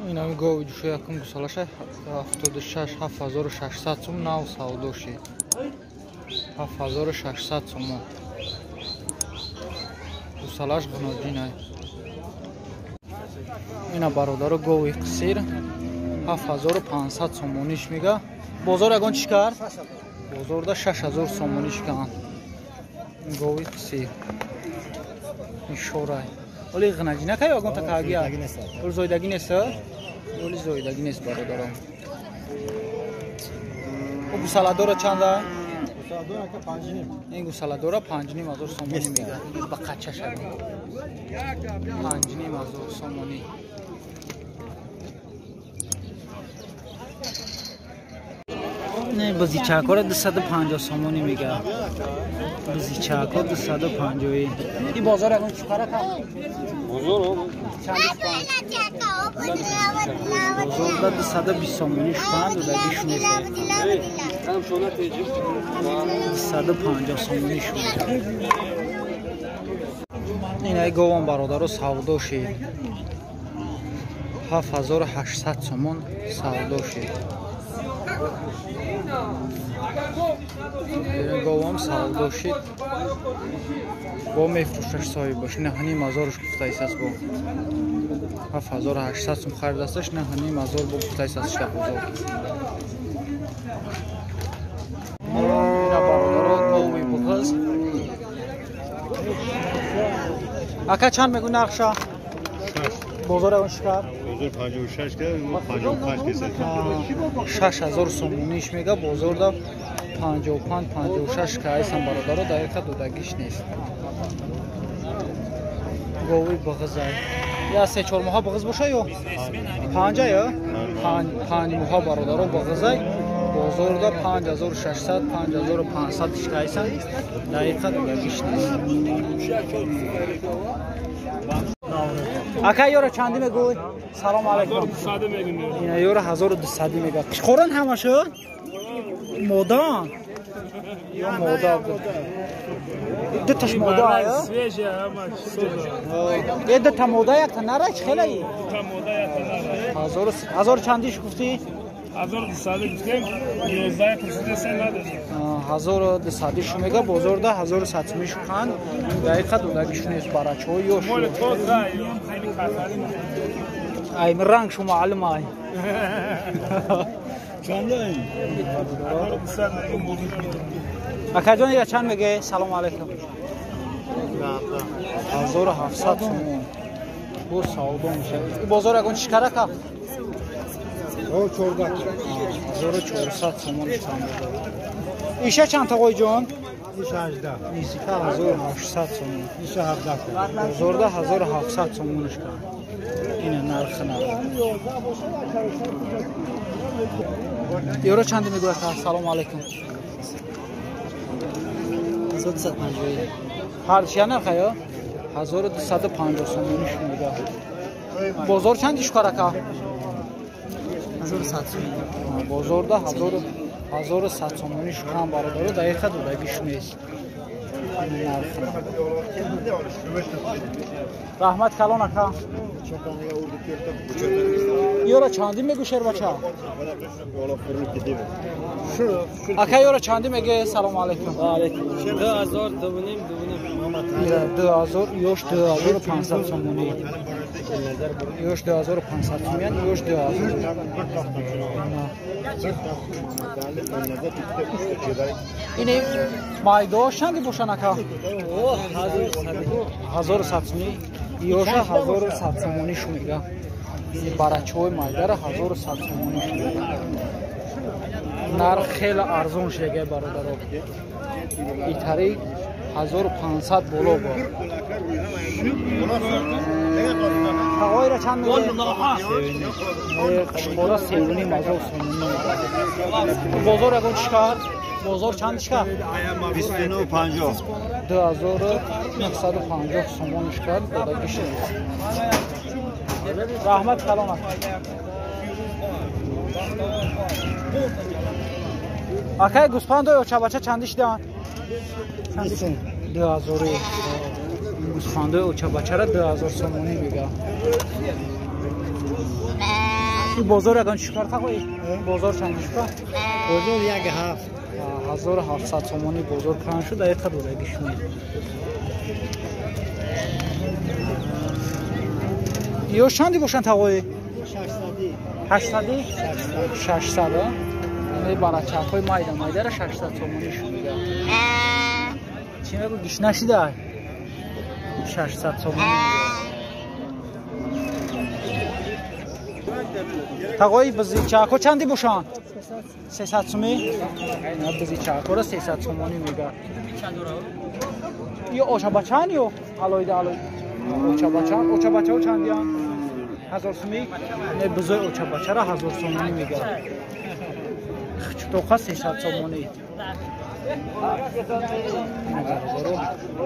این همی گاوی جوشه یکم گسالاشه 76 7600 سوم نو سودوشی 7600 سوم گسالاش گناجینه اینا برادر گاوی قصیر 7500 سومونیش میگه بازار اگان چیکار بازار دا 6000 سومونیش کن گاوی قصیر این شورای ولی غناجینه که اگان تا کاگیا ولی زایدگی نیست ولی زایدگی نیست برادرم او گوسالادورا چنده؟ گوسالادورا که 5 نیم این گوسالادورا 5 نیم هزار سومونی میگه با قچه شده 5 نیم هزار سومونی نه بزیچه کار 250 سومونی میگه بزیچه کار 250 این بازار اگه چیکاره کنم بازار بازار 220 سومونیش کند و دگیش نیست 250 سومونیش این ای گوان برادر رو سودا شید 7800 سومون سودا شید گوام سودا شید با میفروشش صاحب باش نه هنیم هزارش گفته ایست است با 7800 سوم خرید استش نه هنیم هزار با گفته ایست است شده بزرگ این برادر گوی بخز اکا چند میگو نقشه بازار اون شکر بازار 56 که 55 کسه 6000 سومونیش میگه بازار دا 55 56 که ایسان برادر دقیقه دودگیش نیست گوی بغزه یا 3-4 ماه بغز باشه یا 5 یا 5 ماه برادر بغزه بازار دا 5600 5500 که ایسان دقیقه دودگیش نیست اکا یورا چندی میگوی؟ سلام علیکم 1200 میگم اینا یورا 1200 میگه خورن همشو؟ مودان یا مودا دو تاش مودا یا؟ سویجه همش یه دو تا مودا یک تا نره چه خیلی؟ تا مودا یک تا نره 1000 چندیش گفتی؟ 1200 گفتیم 11% سن ندادیم 1200 شو میگه بازار ده 1100 میش خان دقیقه دودگیش نیست براچو یا شو مال تو زای خیلی خطری ای رنگ شو معلم ای چند این اکا جان یا چند میگه سلام علیکم 1700 سومون بو سودا میشه بازار اگون چیکاره کا او 14 1400 سومون چند ایشه چند تا قوی جان ایشه 18 ایشه 1800 سومون ایشه 17 بازار ده 1700 سومونش کن این نرخ نه یورو چند میگه سلام علیکم 1250 هر چی نرخ یا 1250 سومونش میگه بازار چندش کاره کا 1100 سومون بازار ده 1100 سومونش کن برادر دقیقه دودگیش نیست رحمت کلان اکا یورا چندی میگو شیر بچه اکا یورا چندی میگه سلام علیکم 2000 دوونیم 2000 یوش 2500 سومونی یوش 2500 سومون یوش 2000 اینه مایداش چندی باشن اکا 1100 سومونی یوش 1100 سومونی شو میگه براچوی مایدار 1100 سومونی شو میگه نرخ خیلی ارزون شده برادر ایتاری 1500 بالا با آقای را چند میگه؟ قشقورا سیونی مزار سومونی بازار اگون چکار؟ بازار چند چکار؟ 2950 2950 سومونش کرد دادگیش رحمت کلام اکای گوسپند و چابچه چندیش دیان؟ 2000 گوسفند و چابچه را 2000 سومونی میگه این بازار اگه چیکار تاقوی؟ بازار چند چیکار؟ بازار یک هفت 1700 سومونی بازار کردن شد در یک دورگیش میاد. یا چندی باشن تاقوی؟ 800 600 این برای چاقوی مایده را 600 سومونی شد میگه. چی میگه گیش نشیده 600 سومونی تاقوی بزی چاقو چندی باشن؟ 300 سومی؟ نه بزی چاقو را 300 سومونی میگه. یا اوچا بچان یا علایده اوچا بچه چندی هم؟ 1000 سومی؟ نه بزای اوچا بچه را 1000 سومونی میگه. چطور 300 سومونی؟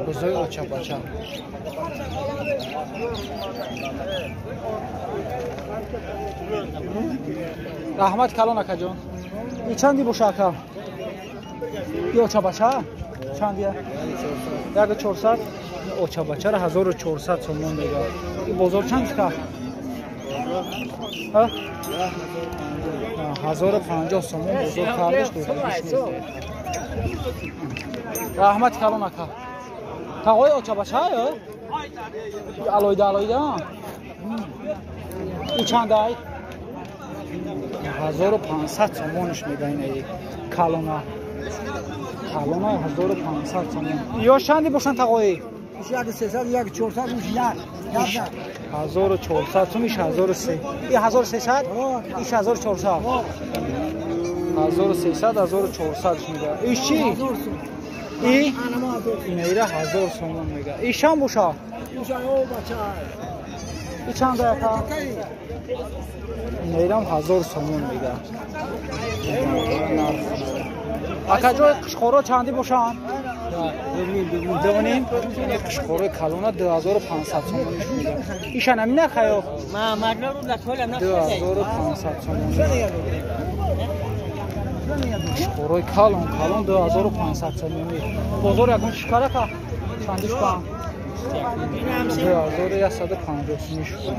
بزای اوچا بچه رحمت کلان اکا جان این چندی باشه اکا؟ این اوچا بچه چندیه؟ یک 400 اوچا بچه را 1400 سومون میگه. این بازار چند که؟ 1050 سومون بزرگ کردش دوردگیش میده. رحمت کلان اکا تاقوی اوچا بچه های؟ علایده این چند های؟ 1500 سومونش میگه اینه کلانه 1500 سومون. یا چندی باشن تاقوی؟ 1300 یک 400 میشه 1400 سومیش 1300 این 1300 ایش 1400 1300 1400 میگه. ایش چی؟ این میره 1000 سومون میگه. ایش هم باشه؟ این چند اکا؟ میرم 1000 سومون میگه. اکا جای قشخورا چندی باشن؟ دوونیم قشخورای کلونه 2500 سومونیش میگه. ایشان همین نخواهی؟ 2500 سومون قشخورای کلون 2500 سومونی. بازار یکون چیکاره که؟ چندیش کن؟ 2150 سومونیش کن.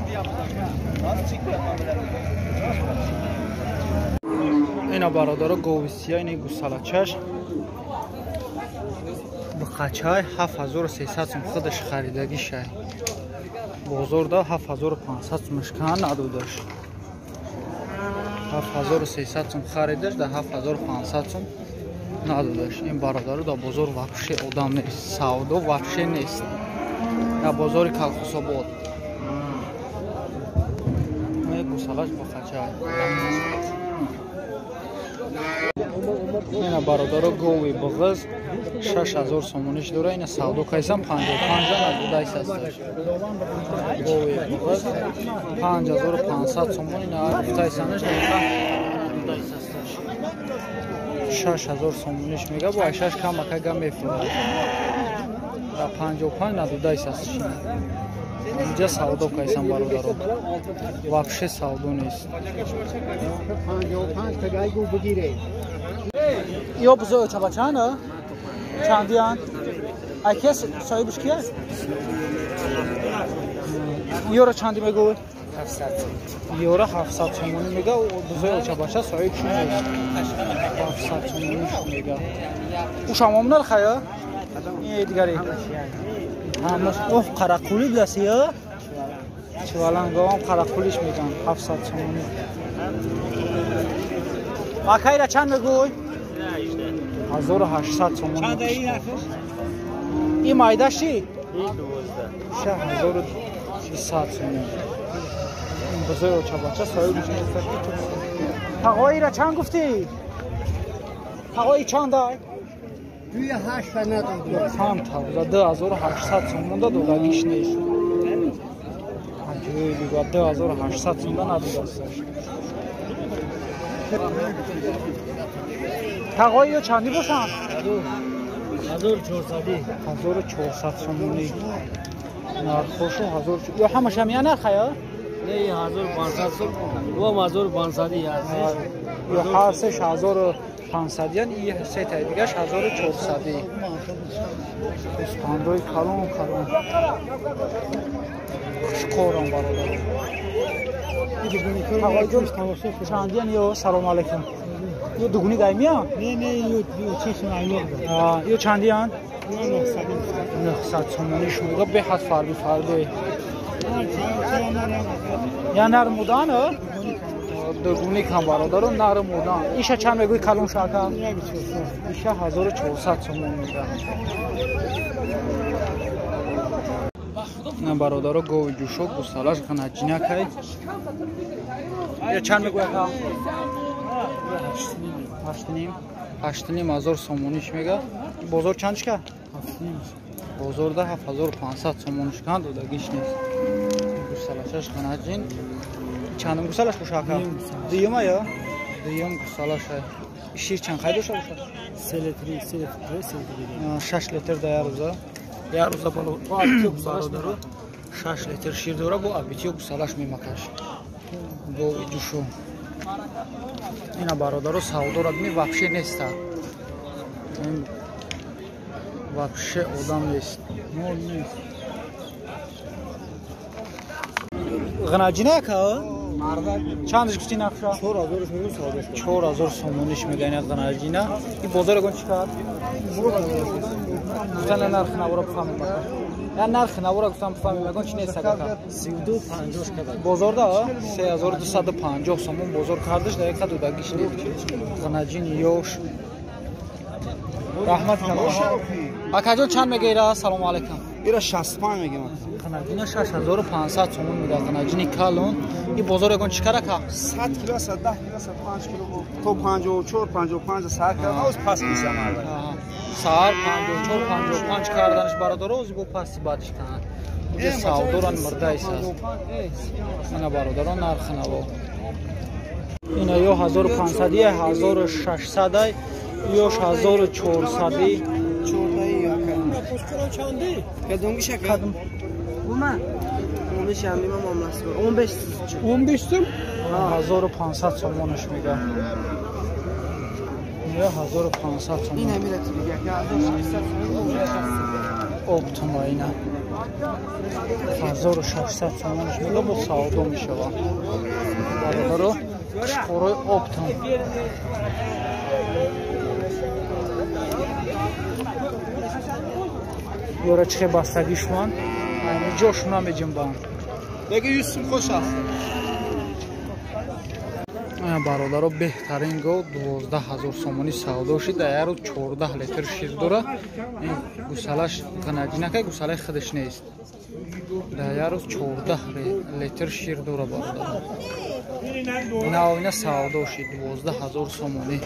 اینا برادر گویسی های این گوسالچش به قچه های 7300 سوم خودش خریدگی شد. بازار دا 7500 سومش کن ندودش. 7300 سوم خریدش دا 7500 سوم ندودش. این برادر دا بازار وحشه آدم نیست، سودا وحشه نیست. یا بازار کلخصاباد این گوسالچ با قچه های این برادر گوی بغز 6000 سومونیش داره. این سودا کایسم 55 ندودایس هستش. گوی بغز 5500 سومون این گفتایسانش ندودایس هستش. 6000 سومونیش میگه با 6 کم اکا میفروشه. و 55 ندودایس هستش. اینجا سودا کایسم برادر واقعی سودا نیست. 55 تگای گو بگیره. یا بزرگ چه بچه‌انه؟ چندی هن؟ ایکیس صاحبش کیه؟ یورا چندی میگوی؟ 700 یورا 700 سومونی میگه و بزرگ چه بچه صاحب چی نیست؟ 700 سومونیش میگه. او شما منال خیه؟ این دیگری؟ همش اوه قرقولی بلسی ها؟ چوالنگا هم قرقولیش میگن 700 سومونی. آکایی را چند میگوی؟ 1800 سومون. چند این هستش؟ این مایده شی؟ این 1600 سومون. این بزرگ و چه بچه صاحب میشه تقوایی را چند گفتی؟ تقوایی چند دای؟ 28 نداد. چند تقویده 2800 سومون دا دولگیش نیست. همچه دیگه 2800 سومون ندود استش. تقوایی چندی باشن؟ 1400 سومونی. نرخوشو 1000 یا همش هم یا نرخه یا؟ نه 1500 سوم و 1500 هست. یا هستش 1500 یعنی این سه تا دیگهش 1400. اسپاندوی کلون خوشکورم برادر. چندین یو سلام علیکم یو دوگونی گایمی ها؟ نه یو چشم عینک یو چندین؟ 900 900 سومونیش میگه به حد فربی یا نرم بودن ها؟ دوگونی کم برادر نرم بودن ایشه چند میگوی کلون شاکم؟ ایشه 1400 سومون میگه نه برادر گوی جوشو گوسالاش غنجینه کی یا چند میگوی که 8,500 سومونیش میگه بازار چندش که 7,500 بازار ده 7,500 سومونیش کند و دگیش نیست گوسالاشش غنجین چندم گوسالاش بوشاکه دیوم یا دیوم گوسالاش شیر چند خیلی داشته باشه 3 لیتر 6 لیتر در روزه یا روزه با ابیتیو گوسالاش داره 6 لیتر شیر داره با ابیتیو گوسالاش میمکش گو جوشو اینا برادر سعودا را ببینی вообще نیست این вообще آدم نیست مول نیست غنجینه که چندش گفتی نقشه 4000 سومونیش میگه این غنجینه این بازار گون چیکار گفتن نرخ نورا بفهمیم یا نرخ نورا گفتم بفهمیم میگن چی نیست که 3250 کرد بازار دا 3250 سومون بازار کردش در یک تا دودگیش نیست غنجین یوش رحمت کنم اکاجون چند میگیره سلام علیکم ایرا 65 میگم غنجین 6500 سومون میده غنجین کالون این بازار گون چیکار که 100 کیلو 110 کیلو 105 کیلو تو 54 55 100 کیلو از پس میشم سار 54 55 کردنش برادر از بو پس بعدش کنن بوده سعودوران مرده ایست اینا برادران نرخ نبو اینا یو 1500 1600 یو 1400 کدومگی شکل بوما 15 تم 1500 سومونش میگه یا 1500 سومون این امیرت دیگه که اپتوم اینا 1600 سومونش میگه با سعودو میشه برادر قشقورای اپتوم یورا چه بستگیشون جاشون هم بجیم با دیگه یوسف خوش است برادر بهترین گو 12000 سومونی سودا شد در روز 14 لیتر شیر داره این گوسالاش غنجینه که گوساله خودش نیست در روز 14 لیتر شیر داره برادر اینا سودا شد 12000 سومونی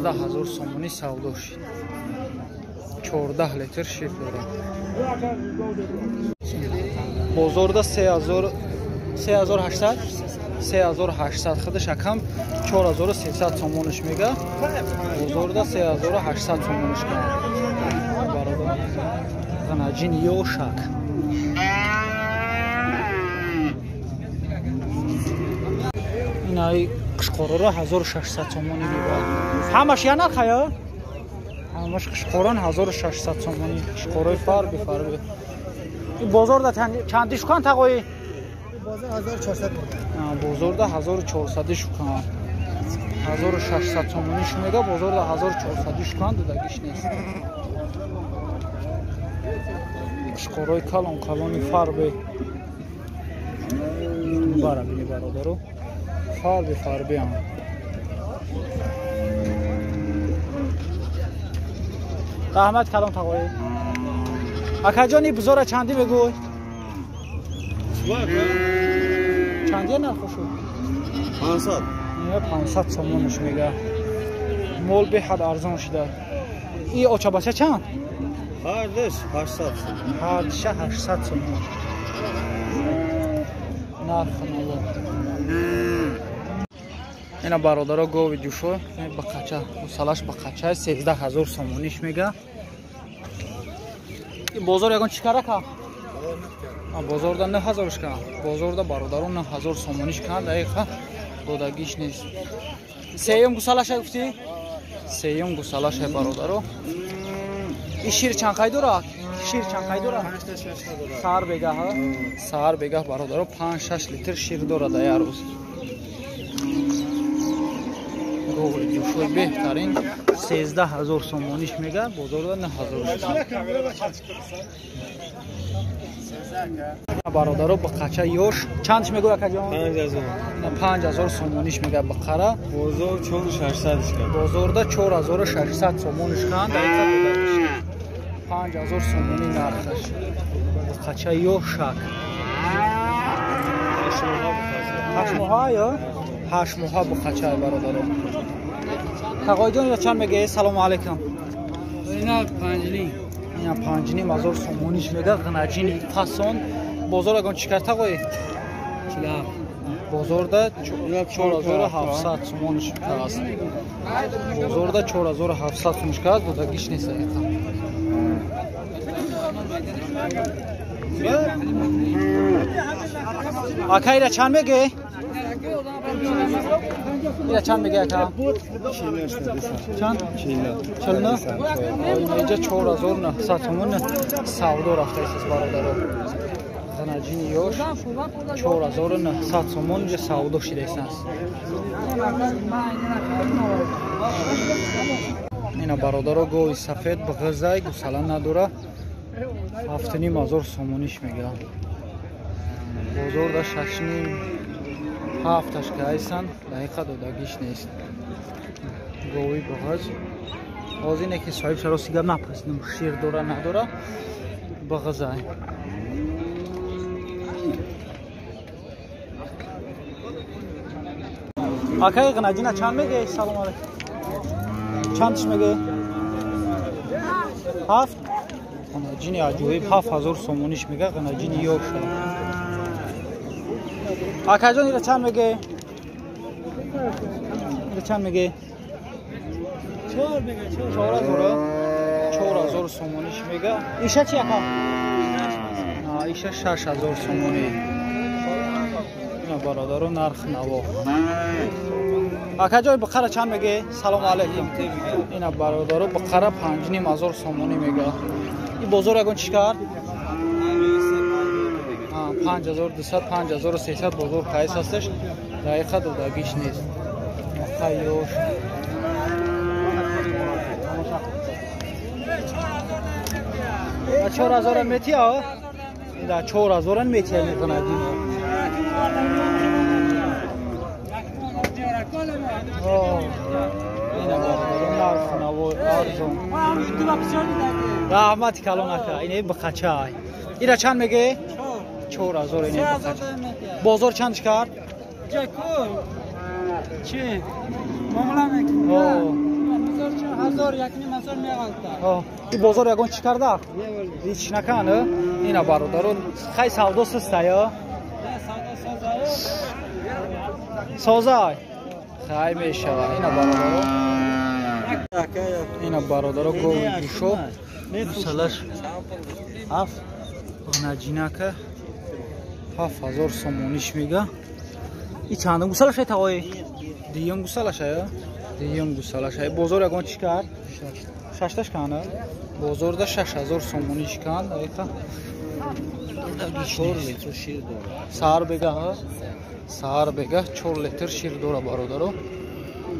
12000 سومونی سودا شد 14 لیتر شیر داره بازار دا 3800 خودش کم 4300 سومونش میگه بازار دا 3800 سومونش کنه برادر غنجین یو شک اینای قشقورا را 1600 سومونی میگه همش یا نخیا همش قشقوران 1600 سومونی قشقورای فربی این بازار دا چندیش کن تقوی بازار 1400 بازار دا 1400 کن 1600 سومونیش میگه بازار دا 1400 کن دودگیش نیست قشقورای کلونی فربی بارا بینی برادرو فربی هم رحمت کلام تقوی اکا جانی بزرگ چندی بگوی چندی نرخوشو 500 500 سومونش میگه مول به حد ارزان شده این اوچا باشه چند؟ هردش 800 هردش 800 سومون نرخ نوو اینا برادرها گوی جوشو با قچه گوسالاش با قچه 13000 سومونیش میگه این بازار یکان چیکاره که؟ بازار دا 9000ش که بازار دا برادرون 9000 سومونیش که دقیقا دودگیش نیست سیوم گوسالاش گفتی؟ سیوم گوسالاش برادرو این شیر چند قای داره؟ شیر چند قای داره؟ سهر بگه ها؟ سهر بگه برادر 5-6 لیتر شیر داره در روز. گوی جوشوی بهترین 13,000 سومونیش میگه بازار 9,000. برادر با قچه یوش چندش میگه اکا جان؟ 5000. 5,000 سومونیش میگه بقره. بازار 4600 کرد. بازارda 4600 سومونش کند. دقیقا بودش. 5,000 سومونی نرخش. قچه یوشک. 8 ماه یا 8 ماه با قچه برادر. تقای جان چند میگه؟ سلام علیکم. اینا 5 اینا 5,500 سومونیش میگه قناجین فاسون. بازار اگه چیکار تقای؟ بازارda 4700 سومونش است. بازارda 4700 سومش کرد بوده گیش نیست. آکای را چند میگه؟ یا چند میگه اکا؟ چند؟ 49 اینجا 4900 سومون سودا رفته است برادر. قناجین یوش 4900 سومون اینجا سودا شده است. اینا برادر گوی سفید به غذای گوساله نداره. 7,500 سومونیش میگه. بازار 6,500 که هستن دقیقا دادگیش نیست. گوی بغز باز اینه که صاحب شرا سیگر نپرسیدم شیر داره نداره بغزای. آکای قناجینه چند میگه؟ سلام علیکم. چندش میگه؟ 7 قناجین عجوب 7000 سومونیش میگه قناجین یوش. آکا جان اینا چند میگه؟ اینا چند میگه؟ 4 میگه 4000 سومونیش میگه. ایشا چی آکا؟ ایشا 6000 سومونی. اینا برادر نرخ نوا. آکا جان بقره چند میگه؟ سلام علیکم. اینا برادر بقره 5,500 سومونی میگه. این بازار اگه چیکار؟ 5200 5300 بازار قایس هستش. دقیقا دادگیش نیست. خیوش 4000 میتی ها؟ این 4000 میتی میکنه دین. اینا برادر نرخ نوا ارزون. رحمت کلام نکه. اینه بخچه های. اینا چند میگه؟ 4000 اینه بخچه. بازار چندش کرد؟ چی؟ معامله میکنه. 1000 1,500 میگالتا. این بازار یگان چی کرده؟ هیچ نکنه. اینا برادر خیلی سودا سسته یا؟ سازای خیلی میشه. اینا برادر گوی جوشو سلش 7 قناجینه که 7000 سومونیش میگه. این چند گوسالش های تقایی؟ دیگه گوسالش های؟ دیگه گوسالش های. بازار یگان چی کرد؟ 6 کنه؟ بازار ده 6000 سومونیش کن. دقیقا 4 لیتر شیر داره. سهر بگه ها؟ سهر بگه 4 لیتر شیر داره برادر.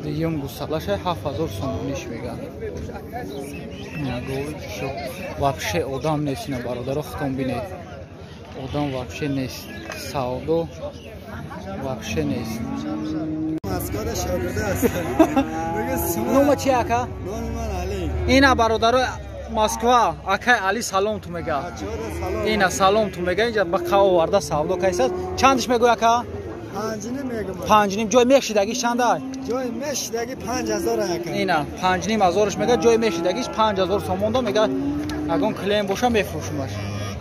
دیگه گوسالش های 7000 سومونیش میگه. نگوی شو وابشه آدم نیست اینا برادر. ختم بینید آدم وابشه نیست. سودا وابشه نیست. مسکار شاروده است. نوم چی اکا؟ نام من علی. اینا برادر مسکوا اکا علی سلام تو میگه. اینا سلام تو میگه. اینجا با قهوه آورده سودا کیسه. چندش میگه اکا؟ 5 5,500 جای میشیدگیش چند ای؟ جای میشیدگی 5000 اکا. اینا 5,500 میگه. جای میشیدگیش 5000 سومون دا میگه. اگه کلیم باشه میفروشمش.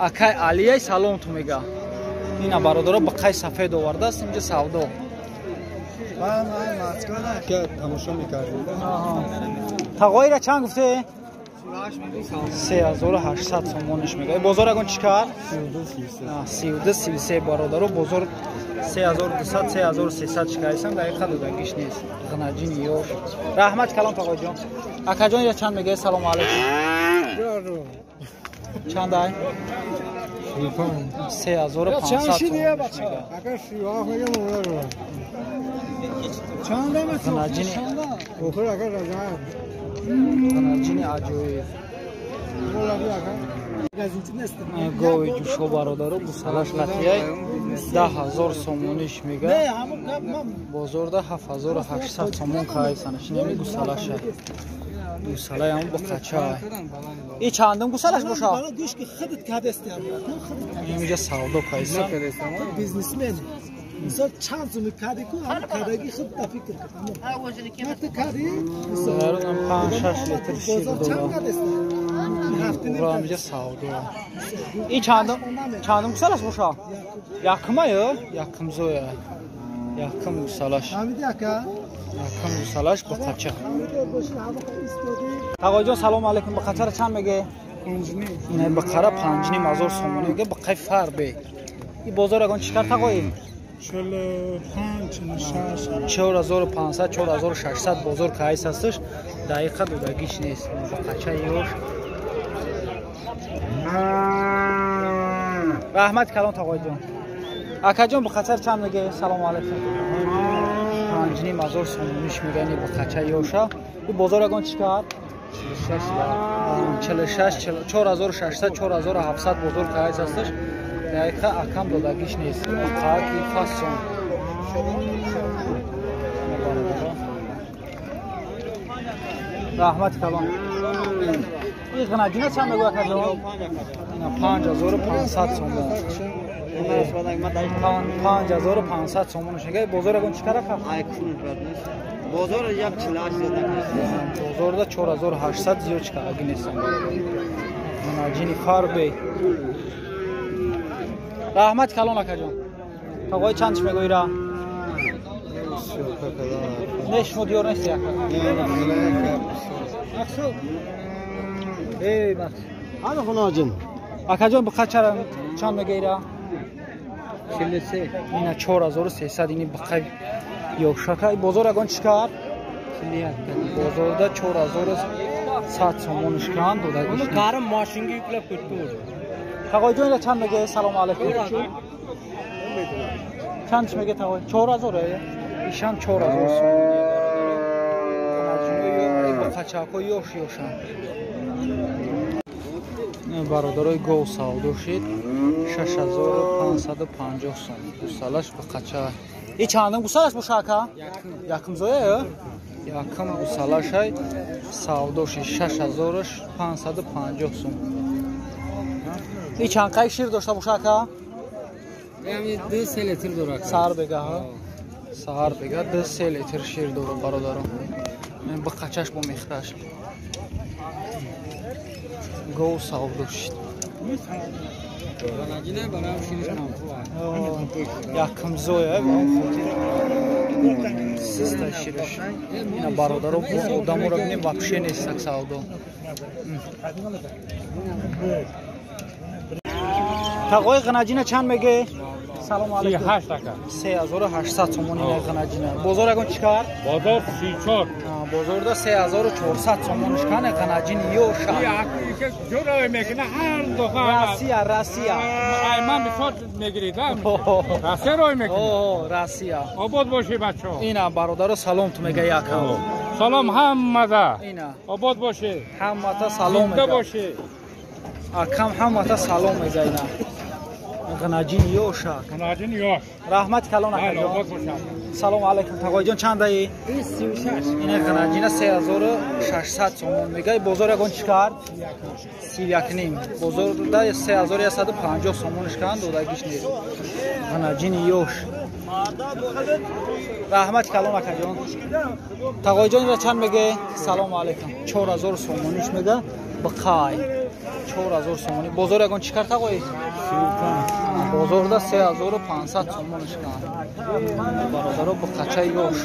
اکا علی سلام تو میگه. اینا برادر با قای سفید آورده است اینجا سودا. من مسکار که تماشا میکردیم. تقوی را چند گفته؟ 3800 سومونش میگه. بازار اگه چیکار؟ 32 برادر بازار 3200 3300 شکایسن دقیقا دادگیش نیست. قناجین یوش رحمت کلام تقوی جان. اکا جان یا چند میگه؟ سلام علیکم. چند ای؟ 3500 دیگه بچه اگر شیوه میگم اون رو چند دم اوخر اگر رضا خنجین عجوی گوی جوشو برادارو بوسالش لطیه 10,000 سومونیش میگه بازار 7,800 سومون کایسانش نمی گوسالش گوساله هم با قچه ای چندم گوسالش باشا گوش که خودت کد استیام اینجا سودا کایسان بیزنسمن مثلا چند سوم کدی کو هم کدی خود تفکر کنم وقت کدی مثلا 5-6 لیتر شیر دو هفته اینجا سودا این چندم گوسالش باشا یکمه یا یکم زویا یکم گوسالش حمید اکا یکم گوسالش با قچه آقای جان سلام علیکم. بقره چند میگه؟ 5 اینه بقره 5,500 سومونی میگه. بقای فربه این بازار اگه چیکار تقوی 4500 4600 بازار کایس هستش دقیقه دودگیش نیست بقچه یوش رحمت کلام تقوی جان اکا جان بقره چند میگه؟ سلام علیکم. 5,500 سومونیش میگه این بقچه یوشا این بازار اگه چیکار 46 4600 4700 بزرگ کایس هستش دقیقه اکم دادگیش نیست قاکی فاسون رحمت کلام این غنجینه چند میگه کجا 5500 سومون 5500 سومون شگه بزرگ اون چیکار کرد بازار یک چلاش بازار دا 4800 زیاد چکا اگه نیستم مناجینی فاربی رحمت کلان اکا جان تاقوی چندش میگوی را؟ نشمو دیار نیستی اکا ای مخصوص هنو خناجن اکا جان بخواه چند میگوی را؟ 43 اینه 4300 اینی بخواه یوشکای بازار اگان چیکار؟ بازار دا 4100 سومونش کن دودگیش کارم ماشینگی یکلا کتور تقوی جان چند میگه؟ سلام علیکم چندش میگه تقوی؟ 4000 ایشان 4000 سومونی بخچاکو یوش یوشن برادرای گو سودو شد 6550 سوم گوسالش بخچه این چندم گوسالش باشاکا؟ یکم زویه یکم گوسالش های سودو شد 6550 سوم این چند قای شیر داشته باشاکا؟ یعنی 2-3 لیتر داره سهر بگه ها سهر بگه 2-3 لیتر شیر داره برادرم بخچهش با میخرش گو سودو شد یکم زویه سیسته شیرش اینا برادرو با آدمو رو بینیم واقعی نیست سودو تقوی غنجینه چند میگه؟ سلام علیکم 3800 سومون این غنجینه بازار اگه چیکار؟ بازار 34 بازار دا 3400 سومونش کنه غنجین یوشا که جورای میکنه هر دفعه راسیا من بسات میگیریدم راسیا روی میکنه راسیا آباد باشی بچه ها اینا برادر سلام تو میگه یکم سلام همه اینا آباد باشی همه سلام میگه باشی اکم همه سلام میگه اینا غنجین یوشا غنجین یوش رحمت کلان اکا سلام علیکم تقوی جان چند ای؟ 36 این غنجینه 3600 سومون میگه بازار اگه چیکار؟ 31 نیم بازار دا 3150 سومونش کن دودگیش نیست غنجین یوش رحمت کلام اکا جان تقوی جان را چند میگه؟ سلام علیکم 4000 سومونش میگه بقای 4000 سومونی بازار اگه چیکار تقوی؟ بازار دا 3500 سومونش کن برادرو با قچه یوش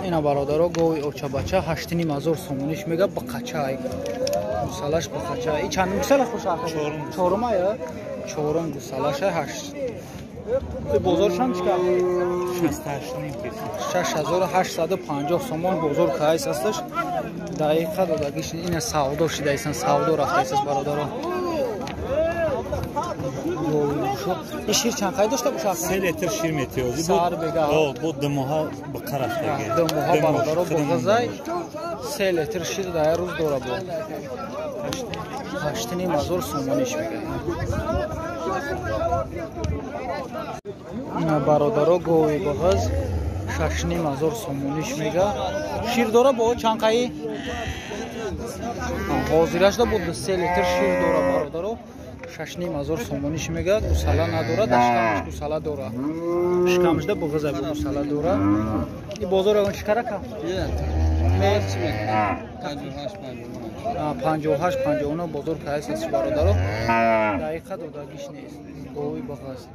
اینا برادرو گوی اوچا بچه 8500 سومونیش میگه با قچه ای گوسالش با قچه ای چند گوسالش خوش آخه؟ چهارم یا؟ چهارم گوسالش 8 بازارشان چقدر؟ 68 6850 سومون بزرگ کایس هستش. دقیقه دادگیش این سودا شده ایسان سودا رفته ایسان برادران. این شیر چند قید داشته باشه؟ 3 لیتر شیر میتیازی سار بگه bu dmoha qarashdaga dmoha برادران بغزای 3 لیتر شیر در روز دوره بود 8,000 سومونیش میگه. این برادران گوی بغز 6,000 سومونیش میگه. شیر دوره با چند قید؟ حاضرش دا بود 3 لیتر شیر دوره برادران 6,000 سومونیش میگه. گوساله نداره، دشکمش گوساله داره. شکمش دا بغزه بود گوساله داره. این بازار اون چیکاره که؟ 58 59 بزرگ هست برادران. دقیقه دادگیش نیست. گوی بغز